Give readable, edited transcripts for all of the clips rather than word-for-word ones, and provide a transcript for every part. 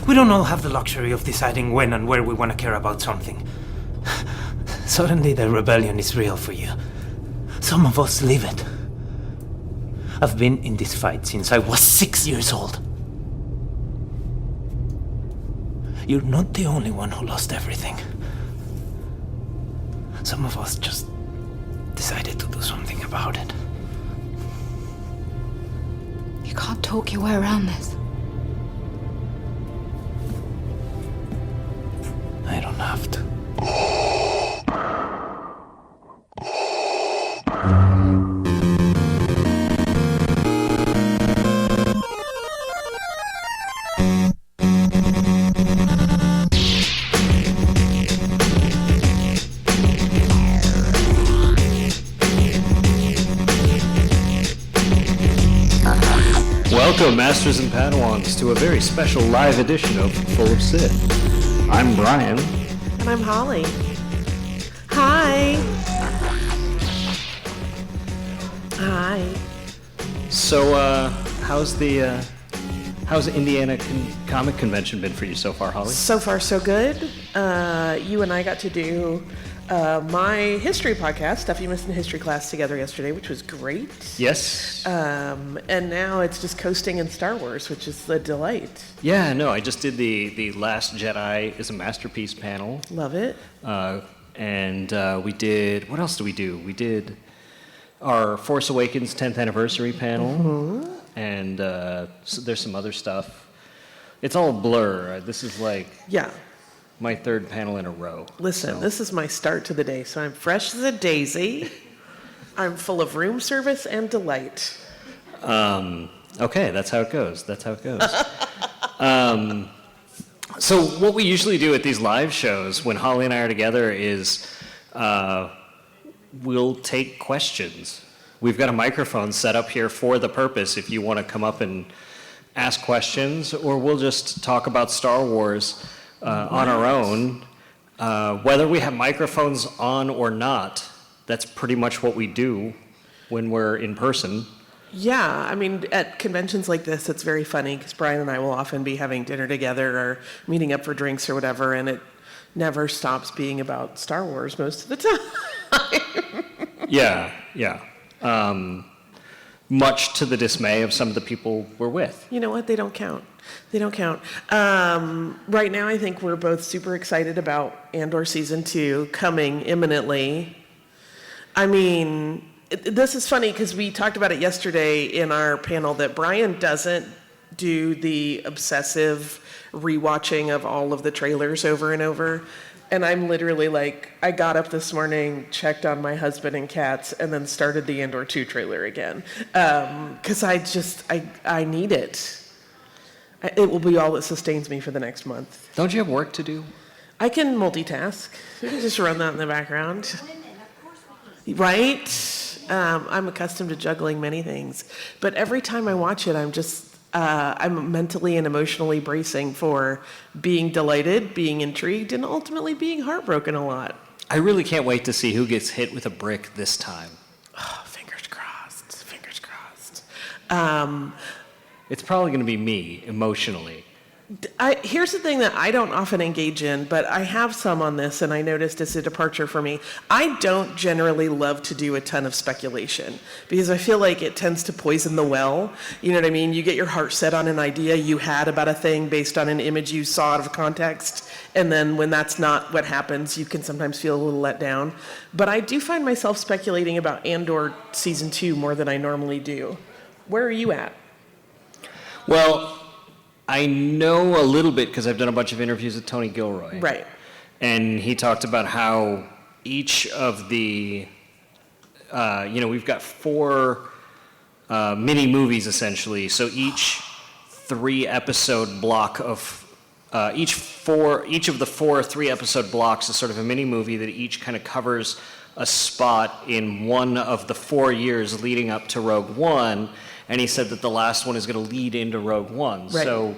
We don't all have the luxury of deciding when and where we want to care about something. Suddenly the rebellion is real for you. Some of us live it. I've been in this fight since I was 6 years old. You're not the only one who lost everything. Some of us just decided to do something about it. You can't talk your way around this. I don't have to. Welcome, Masters and Padawans, to a very special live edition of Full of Sith. I'm Bryan. And I'm Holly. Hi. Hi. So, how's the Indiana Comic Convention been for you so far, Holly? So far, so good. You and I got to do my history podcast, Stuff You Missed in History class, together yesterday, which was great. Yes. And now it's just coasting in Star Wars, which is a delight. Yeah, no, I just did the Last Jedi is a Masterpiece panel. Love it. And we did, what else did we do? We did our Force Awakens 10th anniversary panel. Mm-hmm. And so there's some other stuff. It's all a blur. This is like... Yeah. My third panel in a row. Listen, This is my start to the day, so I'm fresh as a daisy. I'm full of room service and delight. Okay, that's how it goes. So what we usually do at these live shows when Holly and I are together is we'll take questions. We've got a microphone set up here for the purpose if you want to come up and ask questions, or we'll just talk about Star Wars on our own. Whether we have microphones on or not, that's pretty much what we do when we're in person. Yeah, I mean, at conventions like this, it's very funny because Bryan and I will often be having dinner together or meeting up for drinks or whatever, and it never stops being about Star Wars most of the time. Yeah. Much to the dismay of some of the people we're with. You know what? They don't count. Right now, I think we're both super excited about Andor Season 2 coming imminently. I mean, this is funny because we talked about it yesterday in our panel that Bryan doesn't do the obsessive rewatching of all of the trailers over and over. And I'm literally like, I got up this morning, checked on my husband and cats, and then started the Andor 2 trailer again. Because I need it. It will be all that sustains me for the next month. Don't you have work to do? I can multitask. We can just run that in the background. Right? I'm accustomed to juggling many things. But every time I watch it, I'm mentally and emotionally bracing for being delighted, being intrigued, and ultimately being heartbroken a lot. I really can't wait to see who gets hit with a brick this time. Oh, fingers crossed. It's probably going to be me, emotionally. Here's the thing that I don't often engage in, but I have some on this, and I noticed it's a departure for me. I don't generally love to do a ton of speculation, because I feel like it tends to poison the well. You know what I mean? You get your heart set on an idea you had about a thing based on an image you saw out of context, and then when that's not what happens, you can sometimes feel a little let down. But I do find myself speculating about Andor Season 2 more than I normally do. Where are you at? Well, I know a little bit because I've done a bunch of interviews with Tony Gilroy. Right. And he talked about how each of the, we've got 4 mini movies essentially. So each 3-episode block of, each of the 4 3-episode blocks is sort of a mini movie that each kind of covers a spot in one of the 4 years leading up to Rogue One. And he said that the last one is going to lead into Rogue One. Right. So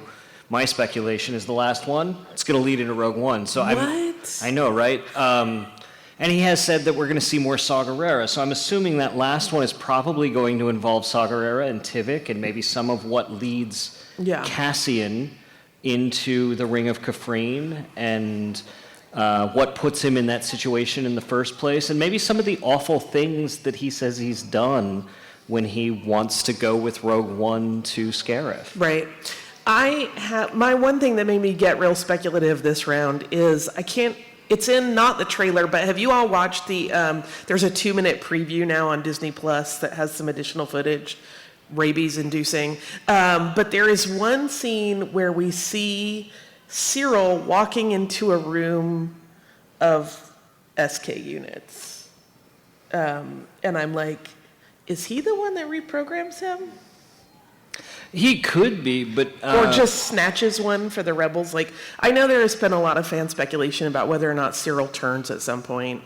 my speculation is the last one, it's going to lead into Rogue One. So what? I know, right? And he has said that we're going to see more Saw Gerrera. So I'm assuming that last one is probably going to involve Saw Gerrera and Tivik and maybe some of what leads Cassian into the Ring of Kafrene and what puts him in that situation in the first place, and maybe some of the awful things that he says he's done when he wants to go with Rogue One to Scarif. Right. My one thing that made me get real speculative this round is it's in not the trailer, but have you all watched there's a 2-minute preview now on Disney Plus that has some additional footage, rabies inducing. But there is one scene where we see Cyril walking into a room of SK units. And I'm like, is he the one that reprograms him? He could be, but... or just snatches one for the rebels. Like, I know there has been a lot of fan speculation about whether or not Cyril turns at some point.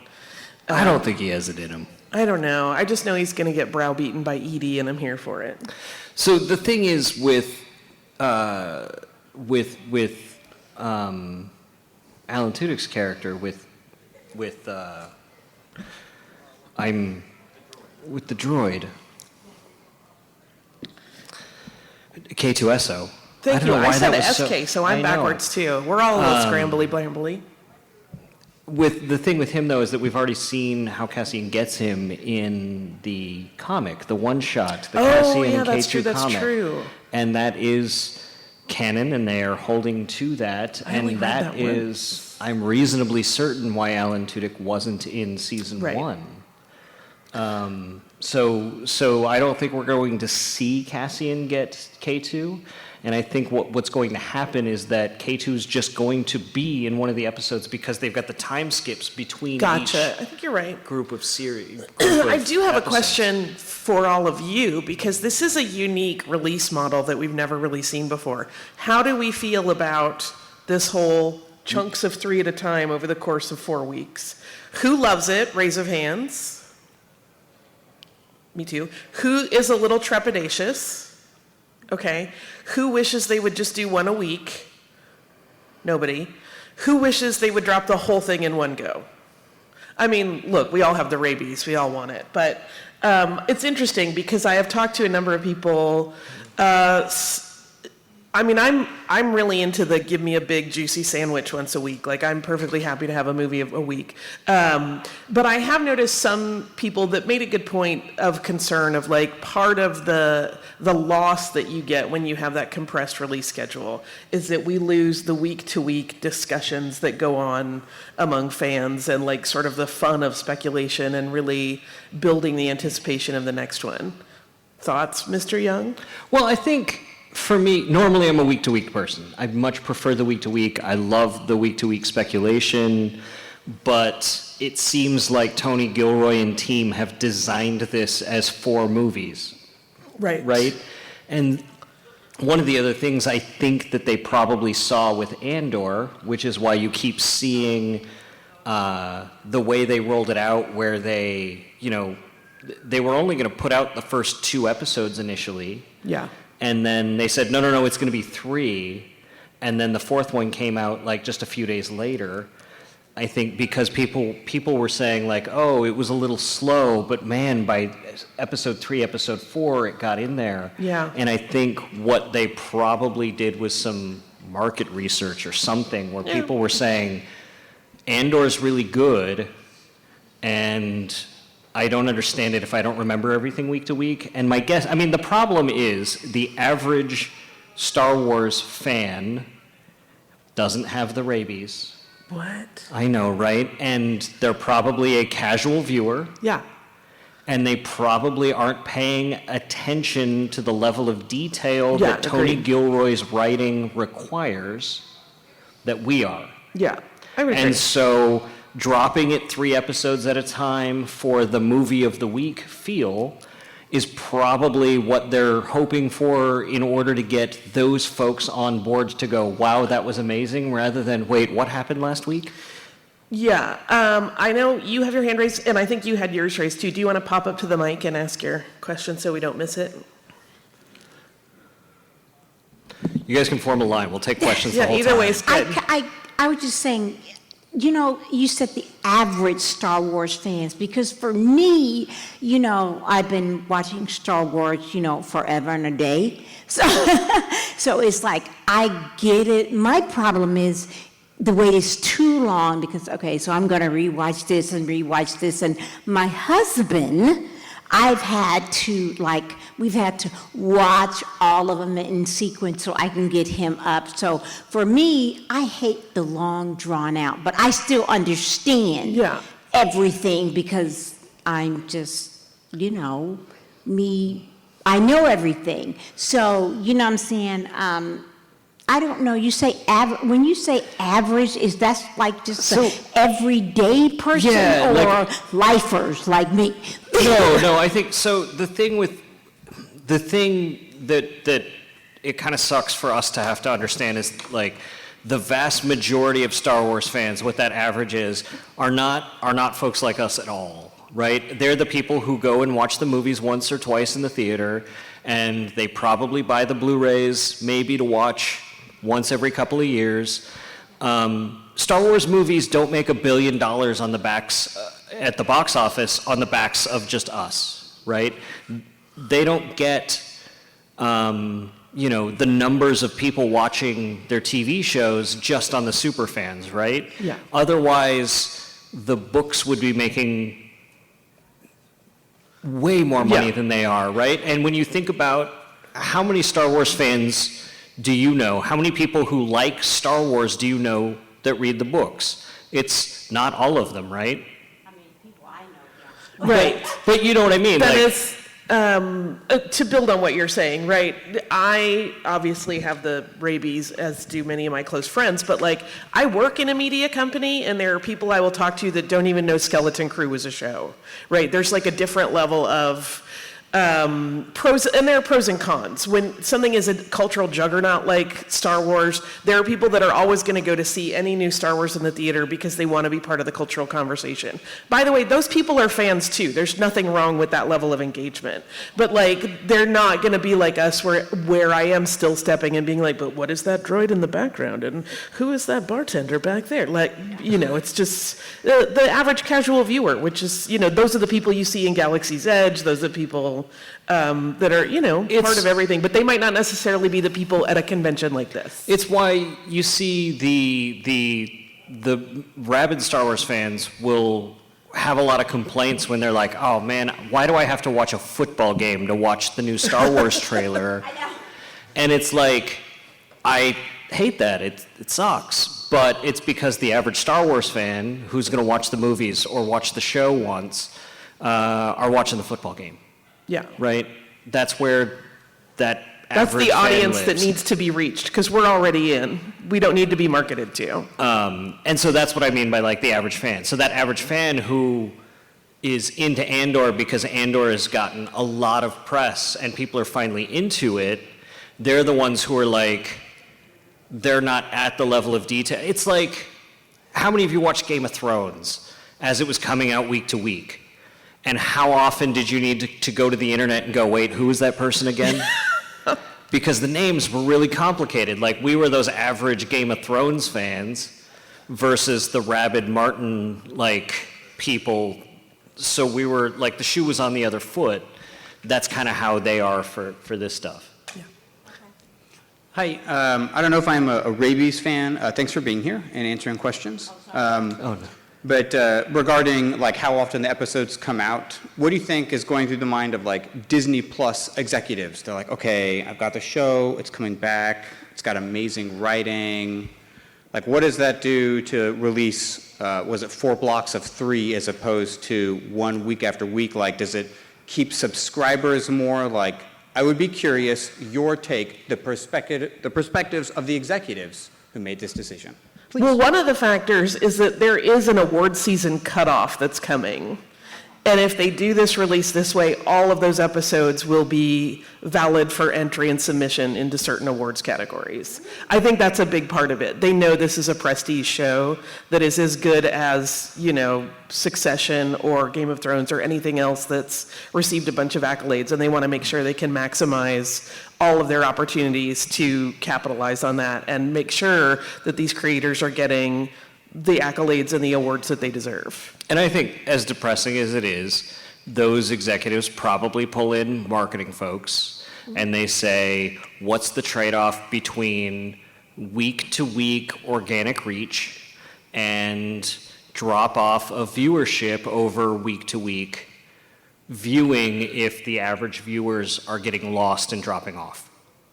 I don't think he has it in him. I don't know. I just know he's going to get browbeaten by Edie, and I'm here for it. So the thing is with Alan Tudyk's character, with the droid, K2SO. Thank you. I said SK, so I'm I know. backwards too. We're all a little scrambly blambly. With the thing with him though is that we've already seen how Cassian gets him in the comic, the one shot, the Cassian and that's K2 true. That's comic, true. and that is canon, and they are holding to that, and that is, I'm reasonably certain why Alan Tudyk wasn't in season 1. So I don't think we're going to see Cassian get K2. And I think what's going to happen is that K2 is just going to be in one of the episodes because they've got the time skips between each I think you're right. group of series. I do have a question for all of you, because this is a unique release model that we've never really seen before. How do we feel about this whole chunks of 3 at a time over the course of 4 weeks? Who loves it? Raise of hands. Me too. Who is a little trepidatious? Okay. Who wishes they would just do one a week? Nobody. Who wishes they would drop the whole thing in one go? I mean, look, we all have the rabies. We all want it. But it's interesting because I have talked to a number of people. I mean, I'm really into the give me a big juicy sandwich once a week. Like, I'm perfectly happy to have a movie a week. But I have noticed some people that made a good point of concern of like part of the loss that you get when you have that compressed release schedule is that we lose the week-to-week discussions that go on among fans and like sort of the fun of speculation and really building the anticipation of the next one. Thoughts, Mr. Young? Well, I think for me, normally I'm a week-to-week person. I much prefer the week-to-week. I love the week-to-week speculation, but it seems like Tony Gilroy and team have designed this as 4 movies. Right. Right? And one of the other things I think that they probably saw with Andor, which is why you keep seeing the way they rolled it out, where they were only going to put out the first 2 episodes initially. Yeah. And then they said, no, it's going to be 3. And then the 4th one came out like just a few days later. I think because people were saying like, oh, it was a little slow, but man, by episode 3, episode 4, it got in there. Yeah. And I think what they probably did was some market research or something where people were saying, Andor's really good, and I don't understand it if I don't remember everything week to week. And my guess, I mean, the problem is the average Star Wars fan doesn't have the rabies. What? I know, right? And they're probably a casual viewer. Yeah. And they probably aren't paying attention to the level of detail that Tony agreed. Gilroy's writing requires that we are. Yeah. I would agree. And so dropping it 3 episodes at a time for the movie of the week feel is probably what they're hoping for in order to get those folks on board to go, wow, that was amazing, rather than, wait, what happened last week? Yeah. I know you have your hand raised, and I think you had yours raised too. Do you want to pop up to the mic and ask your question so we don't miss it? You guys can form a line. We'll take questions the whole either time. way is good. I was just saying, you know, you said the average Star Wars fans, because for me, you know, I've been watching Star Wars, you know, forever and a day. So, so it's like, I get it. My problem is the wait is too long because, okay, so I'm going to rewatch this. And my husband, we've had to watch all of them in sequence so I can get him up. So for me, I hate the long drawn out, but I still understand everything because I'm just, you know, I know everything. So, you know what I'm saying? I don't know, you say when you say average, is that like just an everyday person or lifers like me? No, I think, so the thing that it kind of sucks for us to have to understand is like the vast majority of Star Wars fans, what that average is, are not folks like us at all, right? They're the people who go and watch the movies once or twice in the theater, and they probably buy the Blu-rays maybe to watch once every couple of years. Star Wars movies don't make $1 billion on the backs at the box office on the backs of just us, right? They don't get, you know, the numbers of people watching their TV shows just on the super fans, right? Yeah. Otherwise, the books would be making way more money than they are, right? And when you think about how many Star Wars fans do you know? How many people who like Star Wars do you know that read the books? It's not all of them, right? I mean, people I know. Right. But you know what I mean? That like, is, to build on what you're saying, right? I obviously have the rabies, as do many of my close friends, but like, I work in a media company, and there are people I will talk to that don't even know Skeleton Crew was a show, right? There's like a different level of pros, and there are pros and cons. When something is a cultural juggernaut like Star Wars, there are people that are always going to go to see any new Star Wars in the theater because they want to be part of the cultural conversation. By the way, those people are fans too. There's nothing wrong with that level of engagement. But like, they're not going to be like us where I am still stepping and being like, but what is that droid in the background? And who is that bartender back there? Like, you know, it's just the average casual viewer, which is, you know, those are the people you see in Galaxy's Edge. Those are the people that are, you know, part of everything, but they might not necessarily be the people at a convention like this. it's why you see the rabid Star Wars fans will have a lot of complaints when they're like, oh man, why do I have to watch a football game to watch the new Star Wars trailer? I know. And it's like, I hate that. It sucks. But it's because the average Star Wars fan who's going to watch the movies or watch the show once are watching the football game. Yeah. Right? That's where that That's average the fan audience that lives. needs to be reached, because we're already in. We don't need to be marketed to. And so that's what I mean by like the average fan. So that average fan who is into Andor because Andor has gotten a lot of press and people are finally into it, they're the ones who are like, they're not at the level of detail. It's like, how many of you watched Game of Thrones as it was coming out week to week? And how often did you need to go to the internet and go, wait, who is that person again? Because the names were really complicated. Like, we were those average Game of Thrones fans versus the rabid Martin, like, people. So we were, like, the shoe was on the other foot. That's kind of how they are for this stuff. Hi, I don't know if I'm a rabies fan. Thanks for being here and answering questions. Oh, no. But regarding like how often the episodes come out, what do you think is going through the mind of like Disney Plus executives? They're like, okay, I've got the show, it's coming back, it's got amazing writing. Like, what does that do to release, was it 4 blocks of 3 as opposed to 1 week after week? Like, does it keep subscribers more? Like, I would be curious, your take, the perspectives of the executives who made this decision. Please. Well, one of the factors is that there is an award season cutoff that's coming. And if they do this release this way, all of those episodes will be valid for entry and submission into certain awards categories. I think that's a big part of it. They know this is a prestige show that is as good as, you know, Succession or Game of Thrones or anything else that's received a bunch of accolades, and they want to make sure they can maximize all of their opportunities to capitalize on that and make sure that these creators are getting the accolades and the awards that they deserve. And I think, as depressing as it is, those executives probably pull in marketing folks and they say, what's the trade-off between week-to-week organic reach and drop-off of viewership over week-to-week viewing if the average viewers are getting lost and dropping off,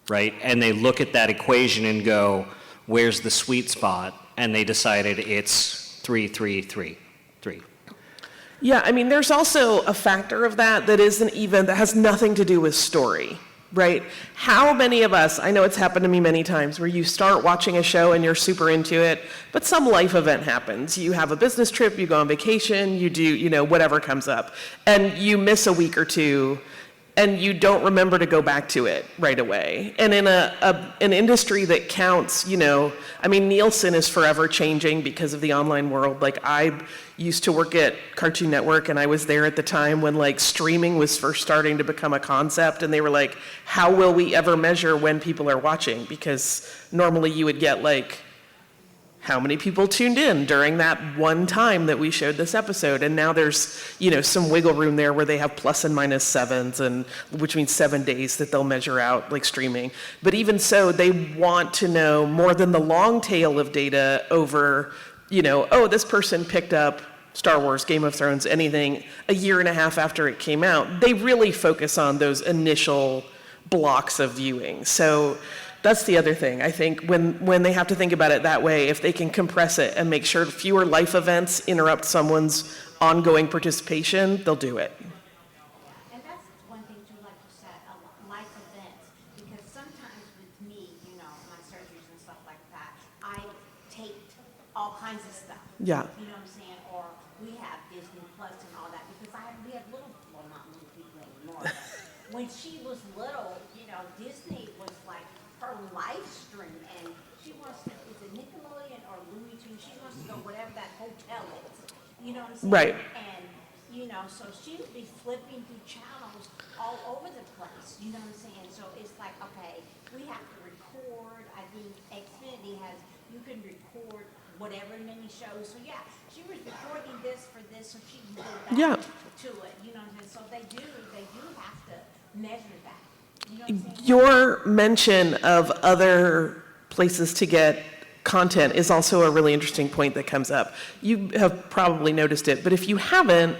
right? And they look at that equation and go, where's the sweet spot? And they decided it's 3, 3, 3, 3. Yeah, I mean, there's also a factor of that that has nothing to do with story, right? How many of us, I know it's happened to me many times, where you start watching a show and you're super into it, but some life event happens. You have a business trip, you go on vacation, you do, whatever comes up, and you miss a week or two, and you don't remember to go back to it right away. And in an industry that counts, Nielsen is forever changing because of the online world. Like, I used to work at Cartoon Network, and I was there at the time when, like, streaming was first starting to become a concept, and they were like, how will we ever measure when people are watching? Because normally you would get, like, how many people tuned in during that one time that we showed this episode. And now there's, some wiggle room there where they have plus and minus sevens, and which means 7 days that they'll measure out, like, streaming. But even so, they want to know more than the long tail of data over, this person picked up Star Wars, Game of Thrones, anything a year and a half after it came out. They really focus on those initial blocks of viewing. So that's the other thing. I think when they have to think about it that way, if they can compress it and make sure fewer life events interrupt someone's ongoing participation, they'll do it. And that's one thing too, like you said, life events, because sometimes with me, my surgeries and stuff like that, I taped all kinds of stuff. Yeah. You know what I'm saying? Or we have Disney Plus and all that, because we have little, well, not little people anymore. When she was little, Disney was like her live stream, and she wants to, is it Nickelodeon or Looney Tunes? She wants to go whatever that hotel is. You know what I'm saying? Right. And, so she would be flipping through channels all over the place. You know what I'm saying? So it's like, okay, we have to record. I think Xfinity you can record whatever mini shows. So yeah, she was recording this for this, so she can go back to it. You know what I'm saying? So they do have to measure that. You know what I'm saying? Your mention of other places to get content is also a really interesting point that comes up. You have probably noticed it, but if you haven't,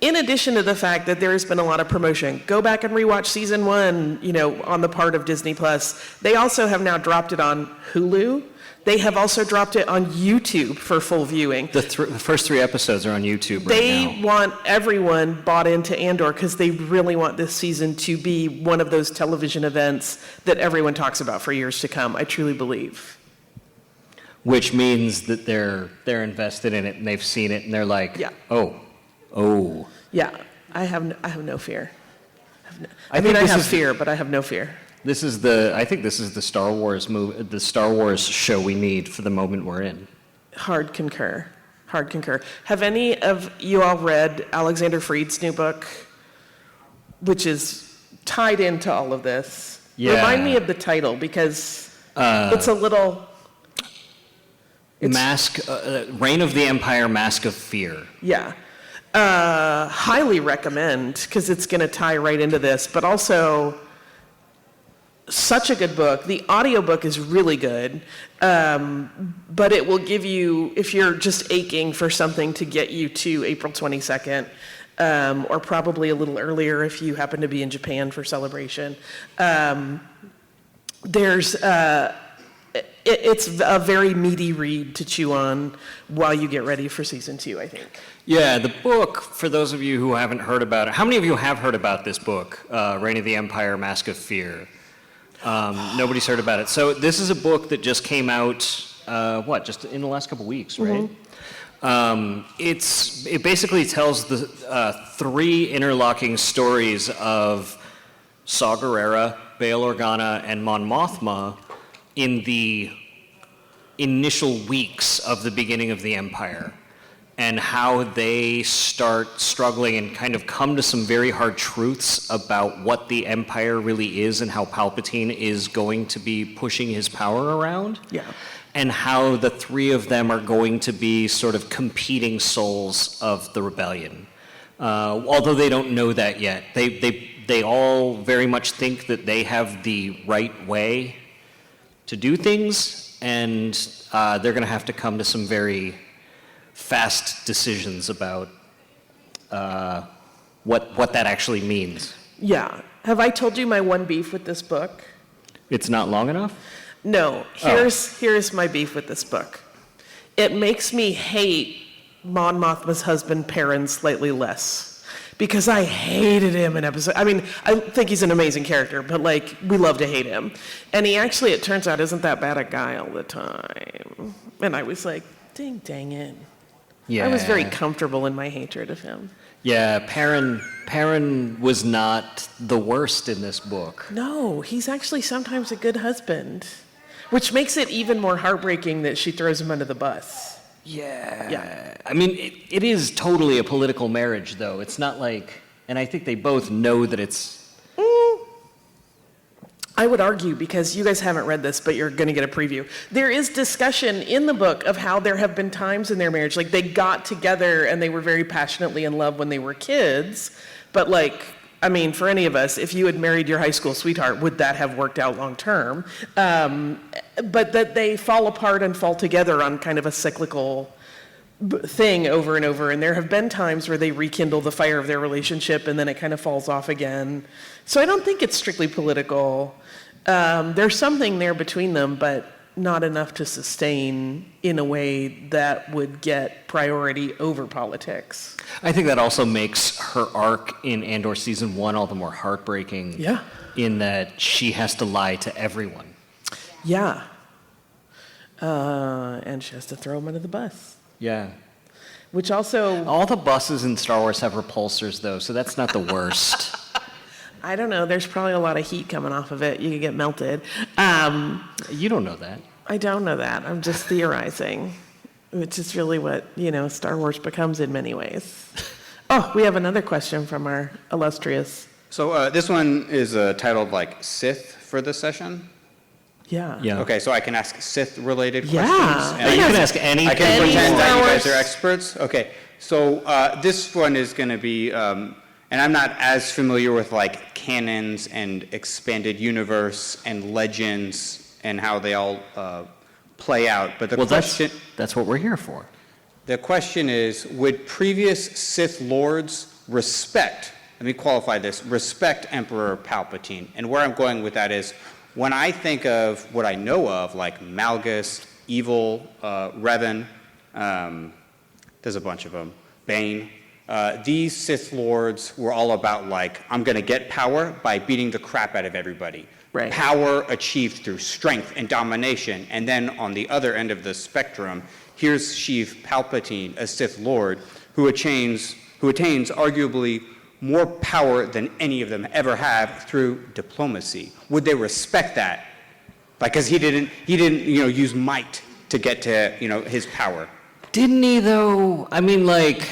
in addition to the fact that there has been a lot of promotion, go back and rewatch season 1, on the part of Disney Plus. They also have now dropped it on Hulu. They have also dropped it on YouTube for full viewing. The first 3 episodes are on YouTube right now. They want everyone bought into Andor because they really want this season to be one of those television events that everyone talks about for years to come, I truly believe. Which means that they're invested in it and they've seen it and they're like, Yeah. oh. Yeah, I have no fear. I have fear, but I have no fear. I think this is the Star Wars the Star Wars show we need for the moment we're in. Hard concur. Have any of you all read Alexander Freed's new book, which is tied into all of this? Yeah. Remind me of the title, because it's a little... Reign of the Empire, Mask of Fear. Yeah. Highly recommend, because it's going to tie right into this, but also such a good book. The audiobook is really good, but it will give you, if you're just aching for something to get you to April 22nd, or probably a little earlier if you happen to be in Japan for Celebration, it's a very meaty read to chew on while you get ready for season 2, I think. Yeah, the book, for those of you who haven't heard about it, how many of you have heard about this book, Reign of the Empire, Mask of Fear? Nobody's heard about it. So this is a book that just came out, just in the last couple weeks, right? Mm-hmm. It basically tells the 3 interlocking stories of Saw Gerrera, Bail Organa, and Mon Mothma in the initial weeks of the beginning of the Empire, and how they start struggling and kind of come to some very hard truths about what the Empire really is and how Palpatine is going to be pushing his power around. Yeah. and how the three of them are going to be sort of competing souls of the rebellion. Although they don't know that yet. They all very much think that they have the right way to do things, and they're going to have to come to some very fast decisions about what that actually means. Yeah. Have I told you my one beef with this book? It's not long enough? No. Here's my beef with this book. It makes me hate Mon Mothma's husband, Perrin, slightly less. Because I hated him in episode. I mean, I think he's an amazing character, but like, we love to hate him. And he actually, it turns out, isn't that bad a guy all the time. And I was like, dang it. Yeah. I was very comfortable in my hatred of him. Yeah, Perrin was not the worst in this book. No, he's actually sometimes a good husband. Which makes it even more heartbreaking that she throws him under the bus. Yeah. I mean, it is totally a political marriage, though. It's not like, and I think they both know that it's... I would argue, because you guys haven't read this, but you're going to get a preview. There is discussion in the book of how there have been times in their marriage, like they got together and they were very passionately in love when they were kids, but like, I mean, for any of us, if you had married your high school sweetheart, would that have worked out long term? But that they fall apart and fall together on kind of a cyclical thing over and over. And there have been times where they rekindle the fire of their relationship and then it kind of falls off again. So I don't think it's strictly political. There's something there between them, but not enough to sustain in a way that would get priority over politics. I think that also makes her arc in Andor Season 1 all the more heartbreaking. Yeah. In that she has to lie to everyone. Yeah. And she has to throw him under the bus. Yeah. Which also... All the buses in Star Wars have repulsors, though, so that's not the worst. I don't know. There's probably a lot of heat coming off of it. You could get melted. You don't know that. I don't know that. I'm just theorizing, which is really what, Star Wars becomes in many ways. Oh, we have another question from our illustrious... So this one is titled like Sith for this session. Yeah. Okay, so I can ask Sith-related questions. Yeah. And You can ask anything. I can pretend that Star you guys Wars. are experts. Okay, so this one is going to be, and I'm not as familiar with like canons and expanded universe and legends and how they all play out. But the question, that's what we're here for. the question is, would previous Sith lords respect? Let me qualify this: respect Emperor Palpatine. And where I'm going with that is, when I think of what I know of, like Malgus, Evil, Revan, there's a bunch of them, Bane, these Sith Lords were all about like, I'm going to get power by beating the crap out of everybody. Right. Power achieved through strength and domination. And then on the other end of the spectrum, here's Sheev Palpatine, a Sith Lord, who attains arguably more power than any of them ever have through diplomacy. Would they respect that? Like, because he didn't, use might to get to, his power. Didn't he, though? I mean, like,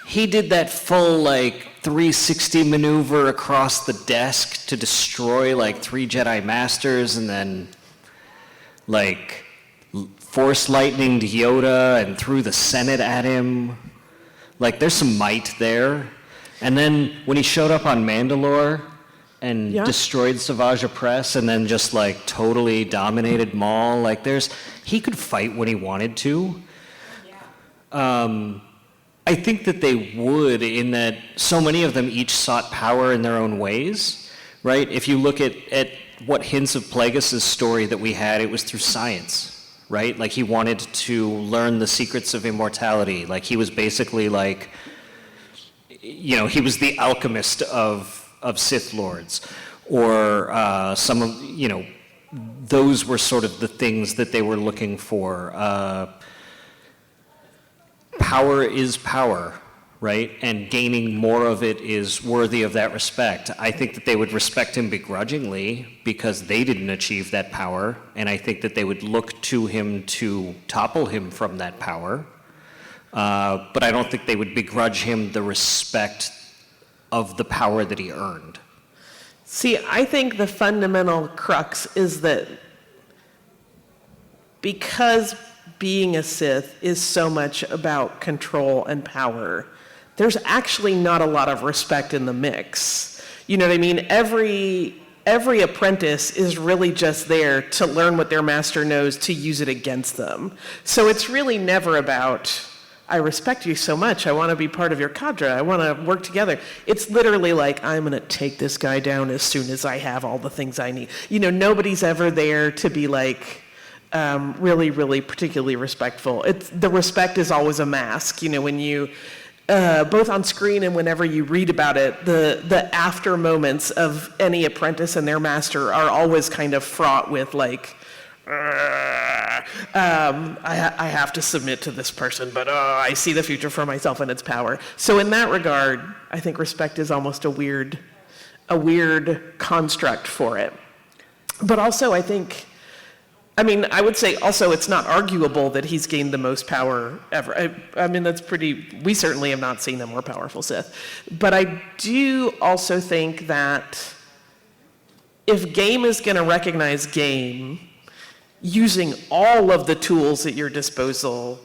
he did that full, 360 maneuver across the desk to destroy, 3 Jedi Masters, and then, Force lightninged Yoda and threw the Senate at him. There's some might there. And then when he showed up on Mandalore and destroyed Savage Opress and then just totally dominated Maul, he could fight when he wanted to. I think that they would, in that so many of them each sought power in their own ways, right? If you look at what hints of Plagueis' story that we had, it was through science, right? He wanted to learn the secrets of immortality. He was basically he was the alchemist of Sith Lords, or some of, those were sort of the things that they were looking for. Power is power, right? And gaining more of it is worthy of that respect. I think that they would respect him begrudgingly because they didn't achieve that power, and I think that they would look to him to topple him from that power. But I don't think they would begrudge him the respect of the power that he earned. See, I think the fundamental crux is that because being a Sith is so much about control and power, there's actually not a lot of respect in the mix. You know what I mean? Every apprentice is really just there to learn what their master knows to use it against them. So it's really never about, I respect you so much, I want to be part of your cadre, I want to work together. It's literally like, I'm going to take this guy down as soon as I have all the things I need. You know, nobody's ever there to be like, really, really particularly respectful. The respect is always a mask. You know, when you, both on screen and whenever you read about it, the after moments of any apprentice and their master are always kind of fraught with like, I have to submit to this person, but I see the future for myself and its power. So in that regard, I think respect is almost a weird construct for it. But also, I would say also it's not arguable that he's gained the most power ever. I mean, we certainly have not seen a more powerful Sith. But I do also think that if game is going to recognize game, using all of the tools at your disposal,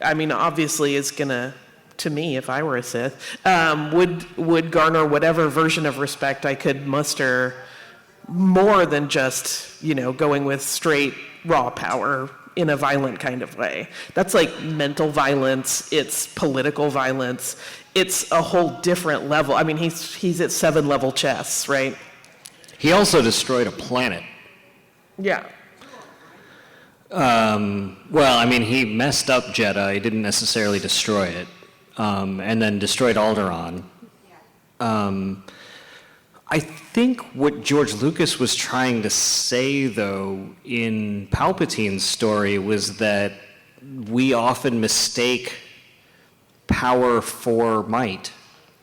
I mean, obviously is going to me, if I were a Sith, would garner whatever version of respect I could muster, more than just, you know, going with straight raw power in a violent kind of way. That's like mental violence, it's political violence, it's a whole different level. I mean, he's at 7-level chess, right? He also destroyed a planet. Yeah. Well, I mean, he messed up Jeddah. He didn't necessarily destroy it. And then destroyed Alderaan. I think what George Lucas was trying to say, though, in Palpatine's story was that we often mistake power for might,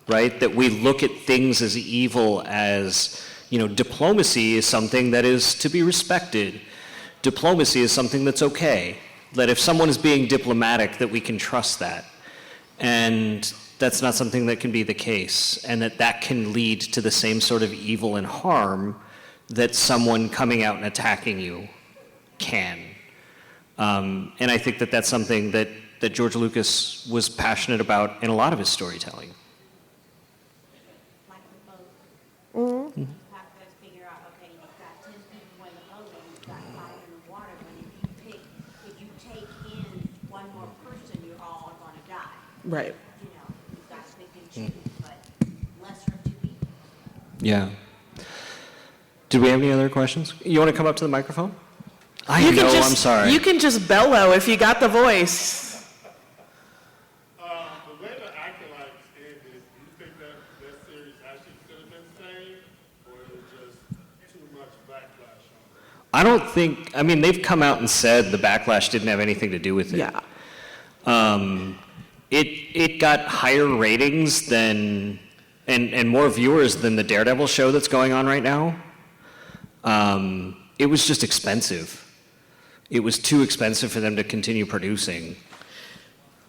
right? That we look at things as evil as, you know, diplomacy is something that is to be respected. Diplomacy is something that's okay. That if someone is being diplomatic, that we can trust that. And that's not something that can be the case, and that can lead to the same sort of evil and harm that someone coming out and attacking you can. And I think that that's something that George Lucas was passionate about in a lot of his storytelling. Like the boat. You have to figure out, okay, you've got 10 people in the boat and you've got 5 in the water, but if you take in one more person, you're all going to die. Right. You know, you've got to pick and choose, but lesser of two people. Yeah. Did we have any other questions? You want to come up to the microphone? I'm sorry. You can just bellow if you got the voice. The way the acolytes ended, do you think that series actually could have been saved, or it was just too much backlash on it? I don't think, I mean, they've come out and said the backlash didn't have anything to do with it. Yeah. It got higher ratings than, and more viewers than the Daredevil show that's going on right now. It was just expensive. It was too expensive for them to continue producing.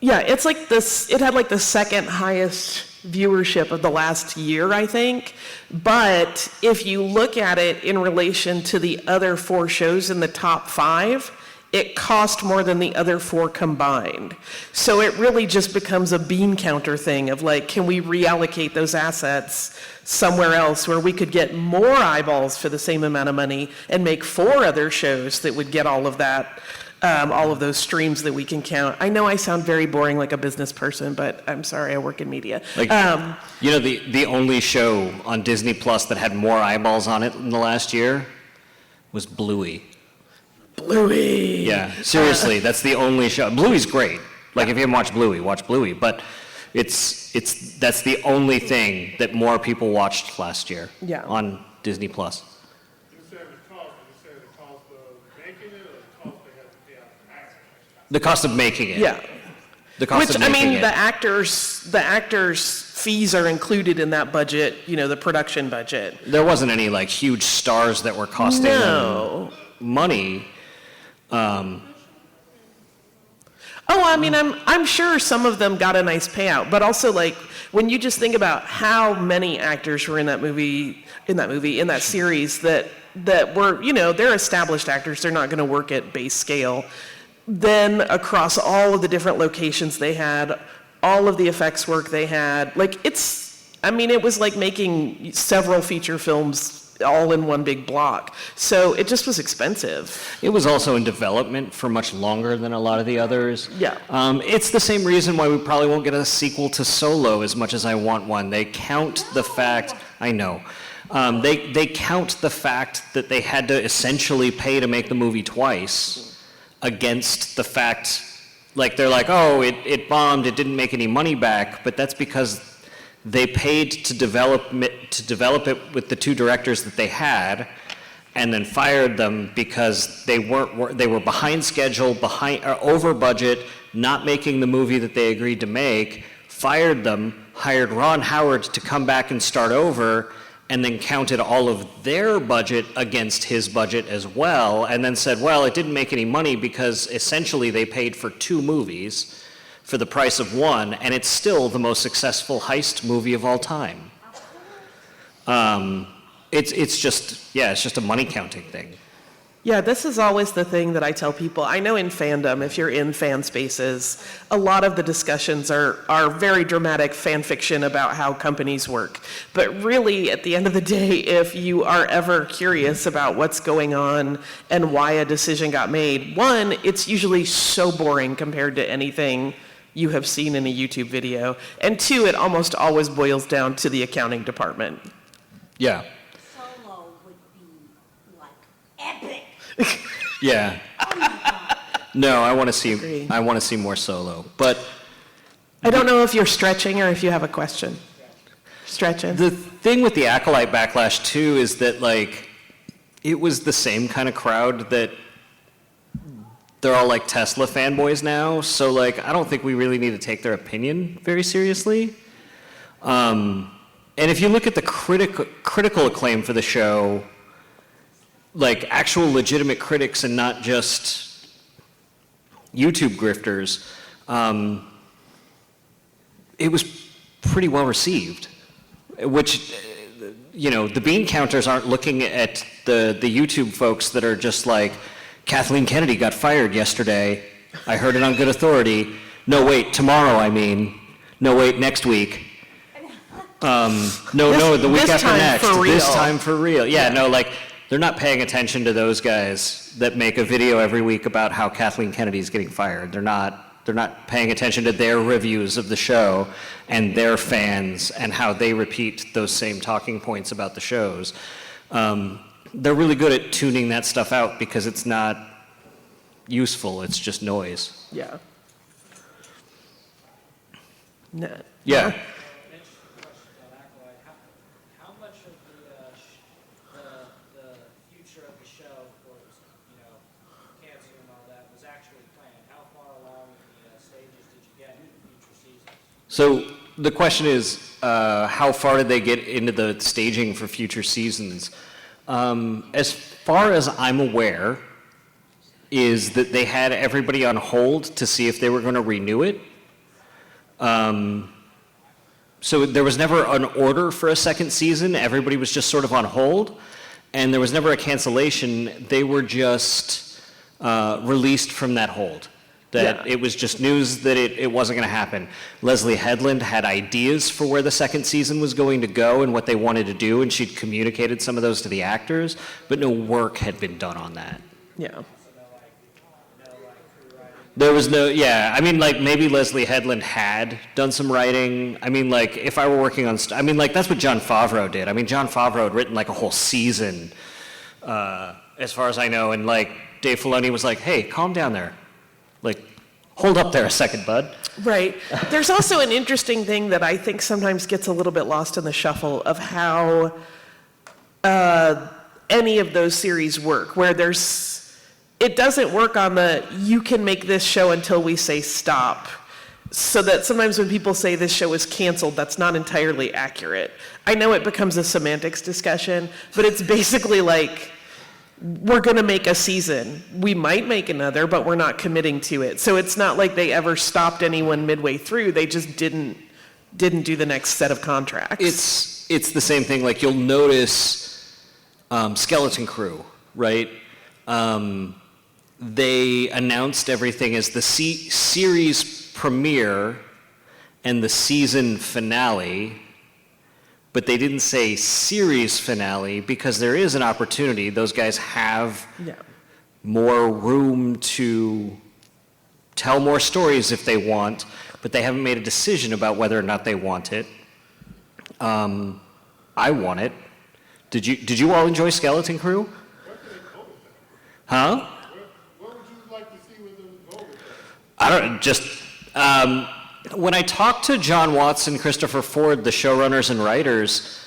Yeah, it's like this, it had like the second highest viewership of the last year, I think. But if you look at it in relation to the other 4 shows in the top 5, it cost more than the other 4 combined. So it really just becomes a bean counter thing of like, can we reallocate those assets somewhere else where we could get more eyeballs for the same amount of money and make 4 other shows that would get all of that, all of those streams that we can count. I know I sound very boring like a business person, but I'm sorry, I work in media. Like, you know, the only show on Disney Plus that had more eyeballs on it in the last year was Bluey. Bluey. Yeah, seriously, that's the only show. Bluey's great. Like, if you haven't watched Bluey, watch Bluey. But that's the only thing that more people watched last year on Disney Plus. You said the cost, but you said the cost of making it, or the cost they had to pay out for actors? The cost of making it. Yeah. The cost Which, of I making mean, it. the actors' fees are included in that budget, you know, the production budget. There wasn't any, like, huge stars that were costing them money. Oh, I mean, I'm sure some of them got a nice payout, but also like when you just think about how many actors were in that series, that that were, they're established actors. They're not going to work at base scale. Then across all of the different locations they had, all of the effects work they had, it was like making several feature films all in one big block. So it just was expensive. It was also in development for much longer than a lot of the others. Yeah. It's the same reason why we probably won't get a sequel to Solo as much as I want one. They count the fact, I know, they count the fact that they had to essentially pay to make the movie twice against the fact, like they're like, oh, it bombed, it didn't make any money back, but that's because they paid to develop it with the two directors that they had, and then fired them because they were behind schedule, over budget, not making the movie that they agreed to make. Fired them, hired Ron Howard to come back and start over, and then counted all of their budget against his budget as well, and then said, well, it didn't make any money because essentially they paid for two movies for the price of one, and it's still the most successful heist movie of all time. It's just a money counting thing. Yeah, this is always the thing that I tell people. I know in fandom, if you're in fan spaces, a lot of the discussions are very dramatic fan fiction about how companies work. But really, at the end of the day, if you are ever curious about what's going on and why a decision got made, one, it's usually so boring compared to anything you have seen in a YouTube video. And two, it almost always boils down to the accounting department. Yeah. Solo would be like epic. Yeah. No, I want to see more Solo. But I don't know if you're stretching or if you have a question. Stretching. the thing with the Acolyte backlash too is that it was the same kind of crowd that they're all like Tesla fanboys now, so I don't think we really need to take their opinion very seriously. And if you look at the critical acclaim for the show, actual legitimate critics and not just YouTube grifters, it was pretty well received. Which, the bean counters aren't looking at the YouTube folks that are just like, Kathleen Kennedy got fired yesterday. I heard it on good authority. No, wait, tomorrow, I mean. No, wait, next week. The week after next. This time for real. Yeah, no, they're not paying attention to those guys that make a video every week about how Kathleen Kennedy's getting fired. They're not paying attention to their reviews of the show and their fans and how they repeat those same talking points about the shows. They're really good at tuning that stuff out because it's not useful, it's just noise. Yeah. No. Yeah. How much of the future of the show was, canceled and all that was actually planned? How far along in the stages did you get in future seasons? So the question is, how far did they get into the staging for future seasons? As far as I'm aware, is that they had everybody on hold to see if they were going to renew it. So there was never an order for a second season. Everybody was just sort of on hold, and there was never a cancellation. They were just released from that hold. That it was just news that it wasn't going to happen. Leslie Headland had ideas for where the second season was going to go and what they wanted to do, and she'd communicated some of those to the actors, but no work had been done on that. Yeah. There was no, maybe Leslie Headland had done some writing. If I were working on, that's what Jon Favreau did. Jon Favreau had written a whole season, as far as I know, and Dave Filoni was like, hey, calm down there. Hold up there a second, bud. Right. There's also an interesting thing that I think sometimes gets a little bit lost in the shuffle of how any of those series work, where it doesn't work on you can make this show until we say stop. So that sometimes when people say this show is canceled, that's not entirely accurate. I know it becomes a semantics discussion, but it's basically we're going to make a season. We might make another, but we're not committing to it. So it's not like they ever stopped anyone midway through. They just didn't do the next set of contracts. It's the same thing. You'll notice Skeleton Crew, right? They announced everything as the series premiere and the season finale, but they didn't say series finale because there is an opportunity. Those guys have more room to tell more stories if they want, but they haven't made a decision about whether or not they want it. I want it. Did you all enjoy Skeleton Crew? Huh? What would you like to see with them go with that? I don't just when I talked to John Watson, Christopher Ford, the showrunners and writers,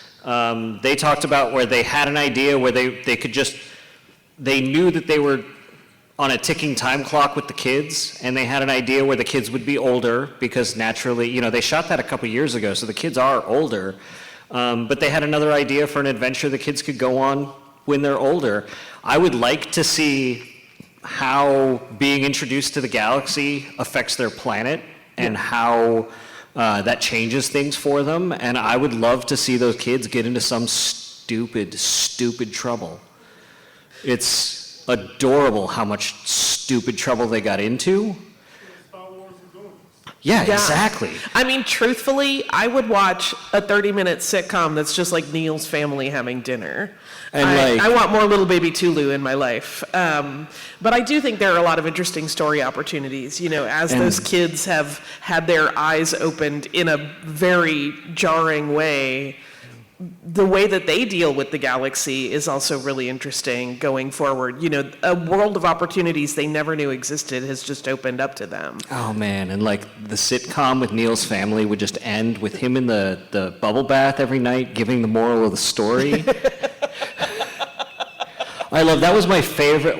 they talked about where they had an idea where they could just, they knew that they were on a ticking time clock with the kids, and they had an idea where the kids would be older because naturally, you know, they shot that a couple years ago, so the kids are older. But they had another idea for an adventure the kids could go on when they're older. I would like to see how being introduced to the galaxy affects their planet and how that changes things for them. And I would love to see those kids get into some stupid trouble. It's adorable how much stupid trouble they got into. Star Wars is doing this. Yeah, exactly. I mean, truthfully, I would watch a 30-minute sitcom that's just like Neil's family having dinner. And I want more little baby Tulu in my life. But I do think there are a lot of interesting story opportunities, you know, as those kids have had their eyes opened in a very jarring way. The way that they deal with the galaxy is also really interesting going forward. You know, a world of opportunities they never knew existed has just opened up to them. Oh man, and like the sitcom with Neil's family would just end with him in the bubble bath every night giving the moral of the story. That was my favorite.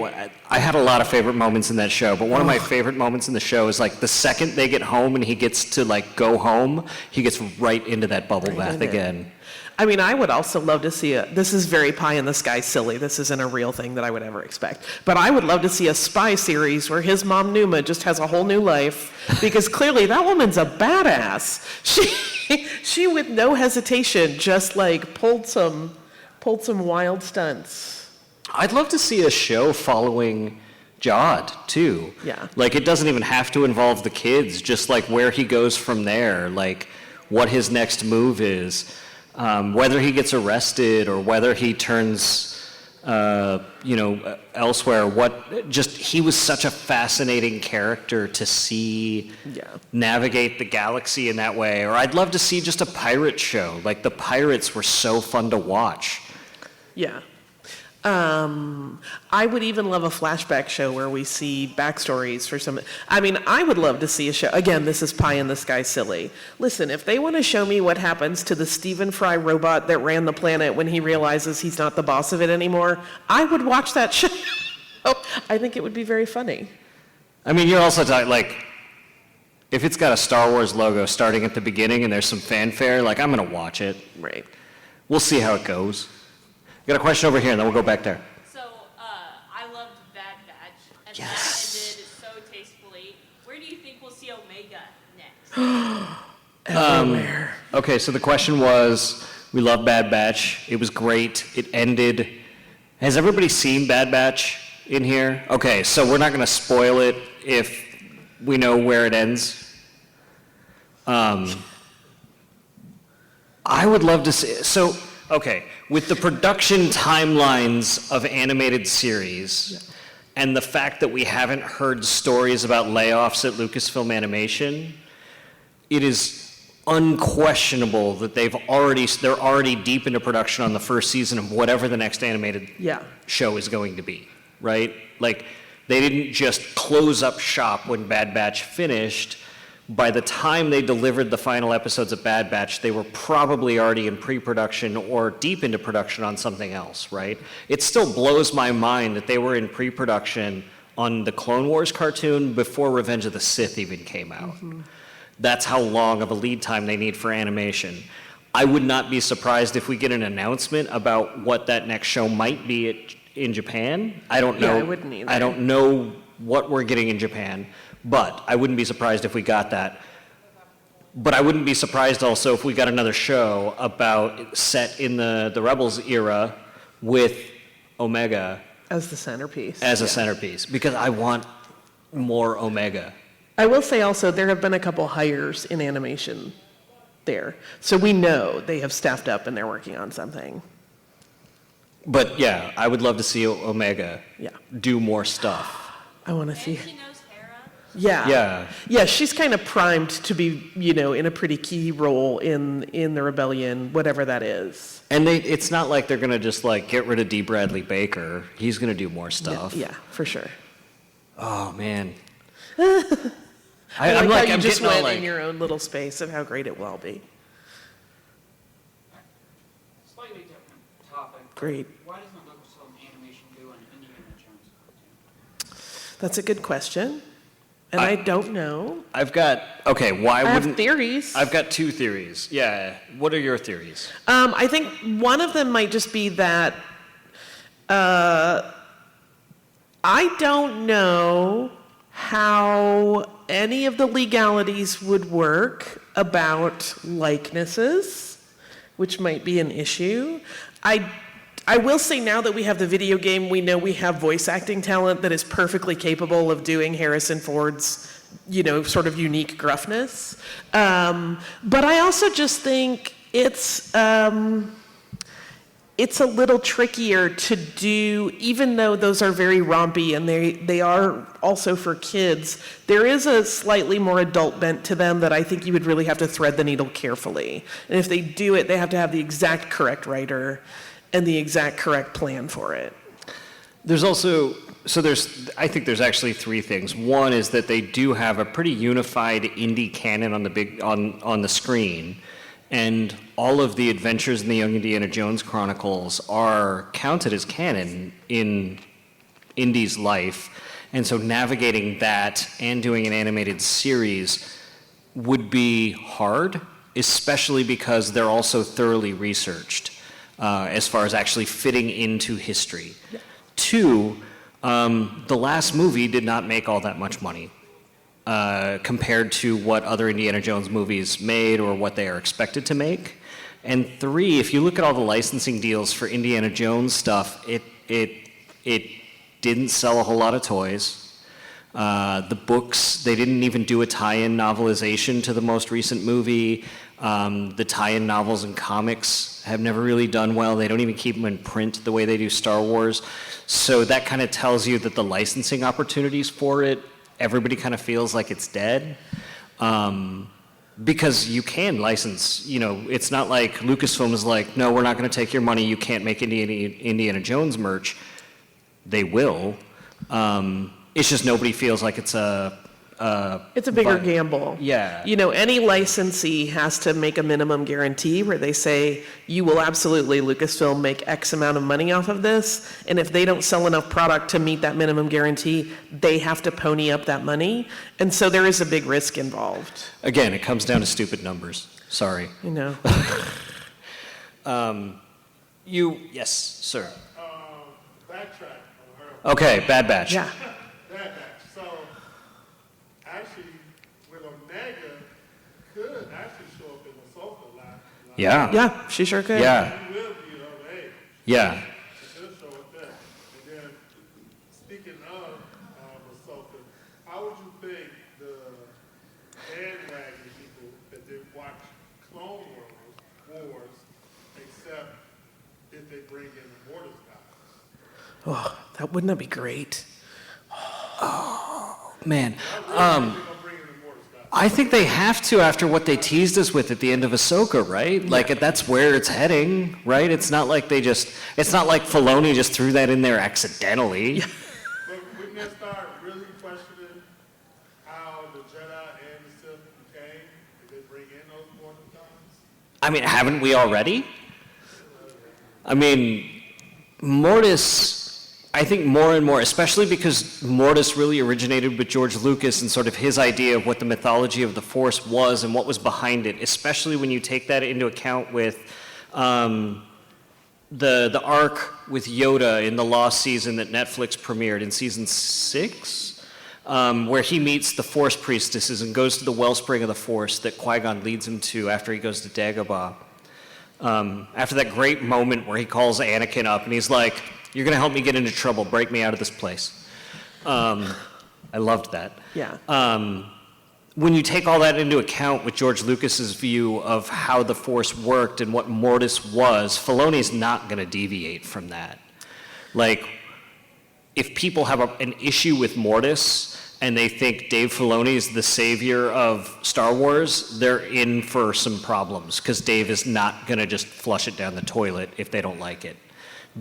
I had a lot of favorite moments in that show, but one of my favorite moments in the show is like the second they get home and he gets to like go home, he gets right into that bubble bath again. I mean, I would also love to see this is very pie in the sky silly. This isn't a real thing that I would ever expect. But I would love to see a spy series where his mom, Numa, just has a whole new life. Because clearly that woman's a badass. She with no hesitation, just like pulled some wild stunts. I'd love to see a show following Jod, too. Yeah. Like, it doesn't even have to involve the kids, just like where he goes from there, like what his next move is. Whether he gets arrested or whether he turns, elsewhere. He was such a fascinating character to see navigate the galaxy in that way. Or I'd love to see just a pirate show. Like the pirates were so fun to watch. Yeah. I would even love a flashback show where we see backstories for some. I mean, I would love to see a show. Again, this is pie in the sky silly. Listen, if they want to show me what happens to the Stephen Fry robot that ran the planet when he realizes he's not the boss of it anymore, I would watch that show. I think it would be very funny. I mean, you're also talking, like, if it's got a Star Wars logo starting at the beginning and there's some fanfare, like, I'm going to watch it. Right. We'll see how it goes. Got a question over here, and then we'll go back there. So, I loved Bad Batch, and that ended so tastefully. Where do you think we'll see Omega next? Everywhere. Okay, so the question was, we love Bad Batch. It was great. It ended. Has everybody seen Bad Batch in here? Okay, so we're not going to spoil it if we know where it ends. I would love to see. So, okay, with the production timelines of animated series and the fact that we haven't heard stories about layoffs at Lucasfilm Animation, it is unquestionable that they're already deep into production on the first season of whatever the next animated show is going to be, right? Like, they didn't just close up shop when Bad Batch finished. By the time they delivered the final episodes of Bad Batch, they were probably already in pre-production or deep into production on something else, right? It still blows my mind that they were in pre-production on the Clone Wars cartoon before Revenge of the Sith even came out. Mm-hmm. That's how long of a lead time they need for animation. I would not be surprised if we get an announcement about what that next show might be in Japan. I don't know. Yeah, I wouldn't either. I don't know what we're getting in Japan. But I wouldn't be surprised if we got that. But I wouldn't be surprised also if we got another show about set in the Rebels era with Omega As the centerpiece. as a yeah. centerpiece because I want more Omega. I will say also, there have been a couple hires in animation there. So we know they have staffed up and they're working on something. But yeah, I would love to see Omega Yeah. do more stuff. I want to see. And she knows Hera. Yeah. Yeah. Yeah, she's kind of primed to be, in a pretty key role in the rebellion, whatever that is. And it's not like they're going to just like get rid of D. Bradley Baker. He's going to do more stuff. Yeah, for sure. Oh, man. I I'm like how you I'm just getting all went like, in your own little space of how great it will be. Slightly different topic. Great. Why doesn't Lucasfilm Animation do an Indiana Jones cartoon? That's a good question. And I don't know. okay, why I have wouldn't... theories. I've got two theories. Yeah. What are your theories? I think one of them might just be that I don't know how any of the legalities would work about likenesses, which might be an issue. I will say now that we have the video game, we know we have voice acting talent that is perfectly capable of doing Harrison Ford's, sort of unique gruffness. But I also just think it's a little trickier to do, even though those are very rompy and they are also for kids, there is a slightly more adult bent to them that I think you would really have to thread the needle carefully. And if they do it, they have to have the exact correct writer and the exact correct plan for it. There's also... I think there's actually three things. One is that they do have a pretty unified indie canon on the screen. And all of the adventures in the Young Indiana Jones Chronicles are counted as canon in Indy's life. And so navigating that and doing an animated series would be hard, especially because they're also thoroughly researched as far as actually fitting into history. Yeah. Two, the last movie did not make all that much money. Compared to what other Indiana Jones movies made or what they are expected to make. And three, if you look at all the licensing deals for Indiana Jones stuff, it didn't sell a whole lot of toys. The books, they didn't even do a tie-in novelization to the most recent movie. The tie-in novels and comics have never really done well. They don't even keep them in print the way they do Star Wars. So that kind of tells you that the licensing opportunities for it, everybody kind of feels like it's dead. Because you can license, it's not like Lucasfilm is like, no, we're not going to take your money, you can't make Indiana Jones merch. They will. It's just nobody feels like it's a bigger gamble. Yeah. Any licensee has to make a minimum guarantee where they say, you will absolutely, Lucasfilm, make X amount of money off of this. And if they don't sell enough product to meet that minimum guarantee, they have to pony up that money. And so there is a big risk involved. Again, it comes down to stupid numbers. Sorry. Yes, sir. Backtrack. Okay, Bad Batch. Yeah. Bad Batch. So, actually, with Omega, could actually show up in the Ahsoka line. Yeah. Yeah, she sure could. Yeah. She will be of age. Yeah. She should show up there. And then, speaking of Ahsoka, how would you think the bandwagon people that did watch Clone Wars accept if they bring in the Mortis guys? Oh, wouldn't that be great? Man. I think they have to after what they teased us with at the end of Ahsoka, right? Like, that's where it's heading, right? It's not like it's not like Filoni just threw that in there accidentally. But wouldn't that start really questioning how the Jedi and the Sith became if they bring in those Mortis guys? I mean, haven't we already? I mean, Mortis, I think more and more, especially because Mortis really originated with George Lucas and sort of his idea of what the mythology of the Force was and what was behind it, especially when you take that into account with the arc with Yoda in the Lost season that Netflix premiered in season 6, where he meets the Force priestesses and goes to the wellspring of the Force that Qui-Gon leads him to after he goes to Dagobah. After that great moment where he calls Anakin up and he's like, You're going to help me get into trouble, break me out of this place. I loved that. Yeah. When you take all that into account with George Lucas's view of how the Force worked and what Mortis was, Filoni's not going to deviate from that. Like, if people have an issue with Mortis and they think Dave Filoni is the savior of Star Wars, they're in for some problems, because Dave is not going to just flush it down the toilet if they don't like it.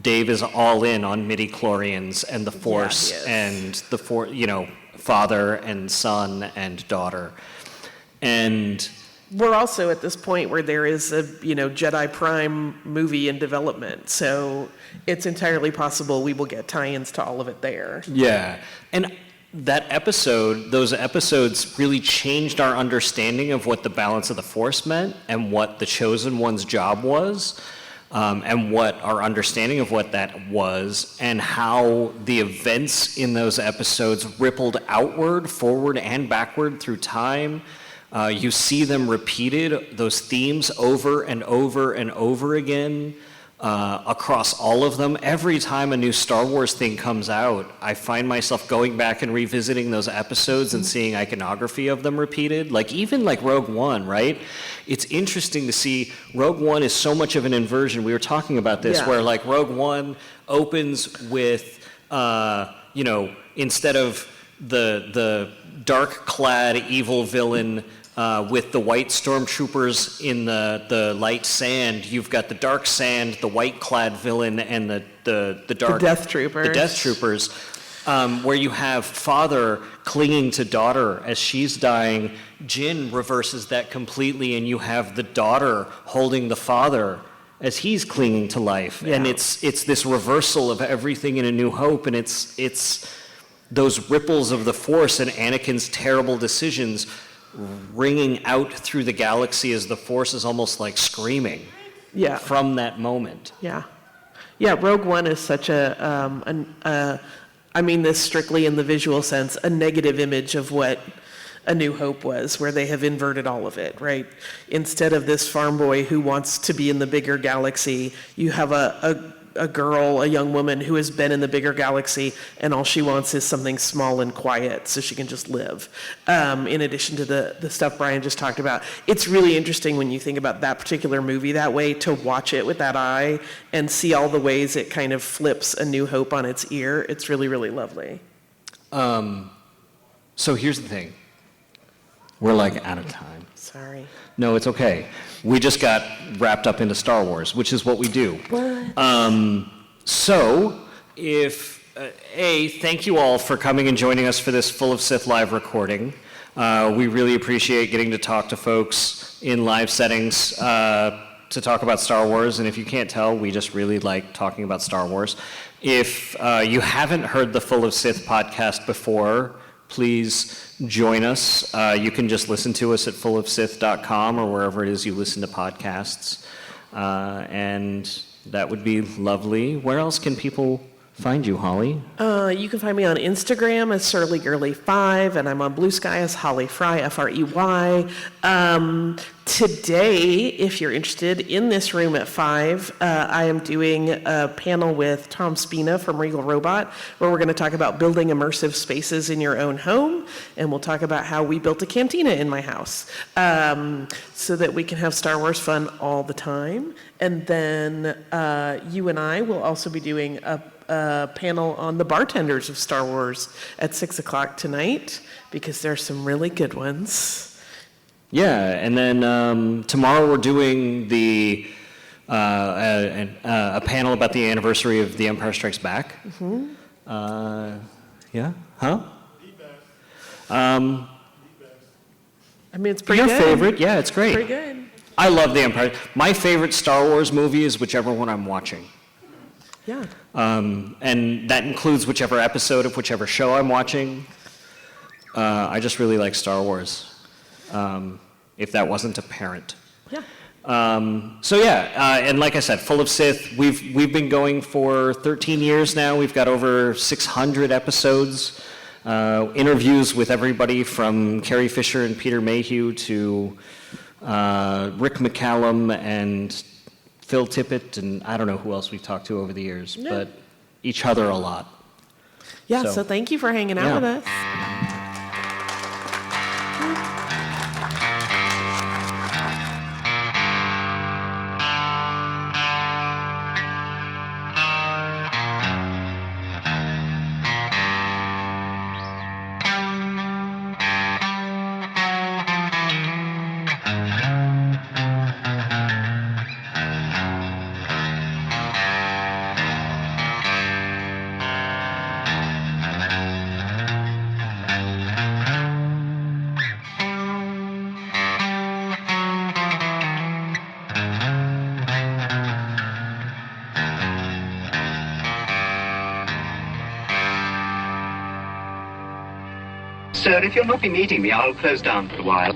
Dave is all in on midi-chlorians and the Force and the father and son and daughter. And we're also at this point where there is a, Jedi Prime movie in development. So it's entirely possible we will get tie-ins to all of it there. Yeah. And those episodes really changed our understanding of what the balance of the Force meant and what the Chosen One's job was. And what our understanding of what that was, and how the events in those episodes rippled outward, forward, and backward through time. You see them repeated, those themes, over and over and over again across all of them. Every time a new Star Wars thing comes out, I find myself going back and revisiting those episodes and seeing iconography of them repeated. Even Rogue One, right? It's interesting to see Rogue One is so much of an inversion. We were talking about this, where Rogue One opens with, instead of the dark-clad evil villain with the white stormtroopers in the light sand, you've got the dark sand, the white-clad villain, and the dark... The Death Troopers. The Death Troopers, where you have father clinging to daughter as she's dying. Jyn reverses that completely, and you have the daughter holding the father as he's clinging to life. Yeah. And it's this reversal of everything in A New Hope, and it's those ripples of the Force and Anakin's terrible decisions ringing out through the galaxy as the Force is almost like screaming from that moment. Yeah. Yeah, Rogue One is such I mean this strictly in the visual sense, a negative image of what A New Hope was, where they have inverted all of it, right? Instead of this farm boy who wants to be in the bigger galaxy, you have a girl, a young woman who has been in the bigger galaxy, and all she wants is something small and quiet so she can just live. In addition to the stuff Bryan just talked about. It's really interesting when you think about that particular movie that way, to watch it with that eye and see all the ways it kind of flips A New Hope on its ear. It's really, really lovely. So here's the thing. We're out of time. Sorry. No, it's okay. We just got wrapped up into Star Wars, which is what we do. What? So, thank you all for coming and joining us for this Full of Sith live recording. We really appreciate getting to talk to folks in live settings to talk about Star Wars, and if you can't tell, we just really like talking about Star Wars. If you haven't heard the Full of Sith podcast before, please join us. You can just listen to us at fullofsith.com or wherever it is you listen to podcasts. And that would be lovely. Where else can people find you, Holly? You can find me on Instagram as SurlyGirly5, and I'm on Blue Sky as Holly Frey, Frey. Today, if you're interested, in this room at 5, I am doing a panel with Tom Spina from Regal Robot, where we're going to talk about building immersive spaces in your own home, and we'll talk about how we built a cantina in my house, so that we can have Star Wars fun all the time. And then you and I will also be doing a panel on the bartenders of Star Wars at 6 o'clock tonight, because there's some really good ones. Yeah, and then tomorrow we're doing a panel about the anniversary of The Empire Strikes Back. Mm-hmm. Yeah? Huh? I mean, it's pretty Your good. favorite? Yeah, it's great. Pretty good. I love The Empire. My favorite Star Wars movie is whichever one I'm watching. Yeah. And that includes whichever episode of whichever show I'm watching. I just really like Star Wars. If that wasn't apparent. Yeah. And like I said, Full of Sith, we've been going for 13 years now. We've got over 600 episodes, interviews with everybody from Carrie Fisher and Peter Mayhew to Rick McCallum and Phil Tippett, and I don't know who else we've talked to over the years. Yeah. But each other a lot. Yeah, So- so thank you for hanging out Yeah. with us. Sir, if you'll not be meeting me, I'll close down for a while.